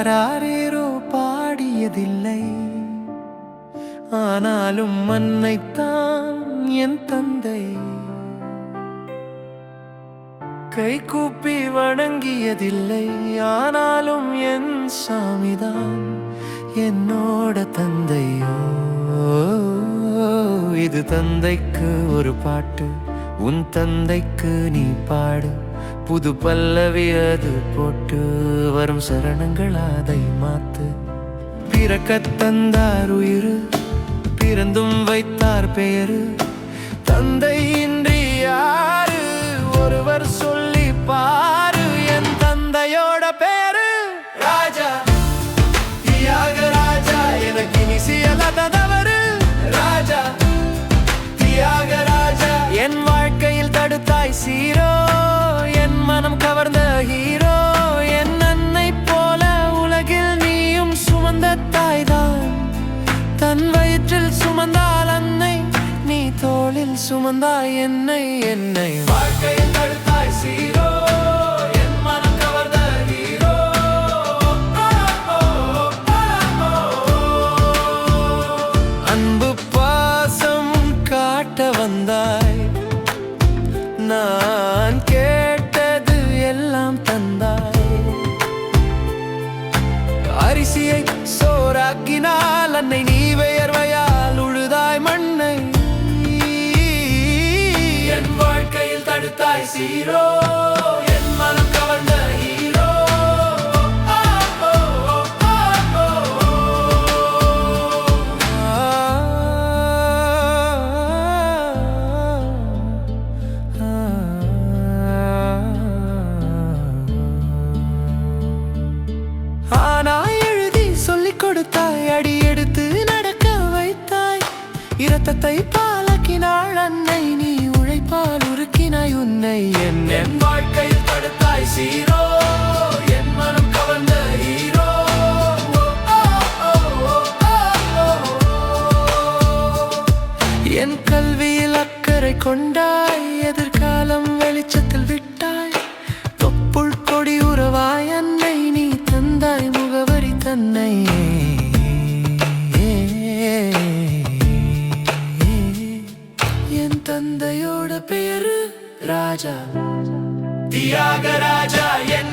ஆராரேரோ பாடியதில்லை, ஆனாலும் மன்னைத்தான் என் தந்தை கை கூப்பி வணங்கியதில்லை, ஆனாலும் என் சாமிதான் என்னோட தந்தையோ. இது தந்தைக்கு ஒரு பாட்டு, உன் தந்தைக்கு நீ பாடு. புது பல்லவி அது போட்டு வரும் சரணங்கள் அதை மாத்து. பிறக்கத் தந்தார் உயிர், பிறந்தும் வைத்தார் பெயரு. தந்தை இன்றி யாரு ஒருவர் சொல்லி பாரு. என் தந்தையோட பேரு ராஜா, தியாகராஜா. எனக்கு இனி சியலதவரு ராஜா, தியாகராஜா. என் வாழ்க்கையில் தடுத்தாய் சீரோ, என் மனம் கவர்ந்த ஹீரோ. என் அன்னை போல உலகில் நீயும் சுமந்த தாய்தான். தன் வயிற்றில் சுமந்தால் அன்னை, நீ தோளில் சுமந்தாய் என்னை. என்னை வாழ்க்கையில் தடுத்தாய் சீரோ, என் மனம் கவர்ந்த ஹீரோ. அன்பு பாசம் காட்ட வந்தாய், நான் கேட்டது எல்லாம் தந்தாய். அரிசியை சோறாக்கினால் அன்னை, நீ வியர்வையால் உழுதாய் மண்ணை. என் வாழ்க்கையில் தடுத்தாய் சீரோ, என் மனம் கவர்ந்த ஹீரோ. ஆனா எழுதி சொல்லிக் கொடுத்தாய், அடி எடுத்து நடக்க வைத்தாய். இரத்தத்தை பாலக்கினாள் அன்னை, நீ உழைப்பால் உருக்கினாய் உன்னை. என் வாழ்க்கையில் தடுத்தாய் சீரோ, என் மனம் கவர்ந்த ஹீரோ. என் கல்வியில் அக்கறை கொண்டாய், எதிர்காலம் வெளிச்சத்தில் விட்டாய். தொப்புள் கொடி உறவாய் அன்னை, நீ தந்தாய் முகவரி தன்னை. என் தந்தையோட பேரு ராஜா, தியாகராஜா. என்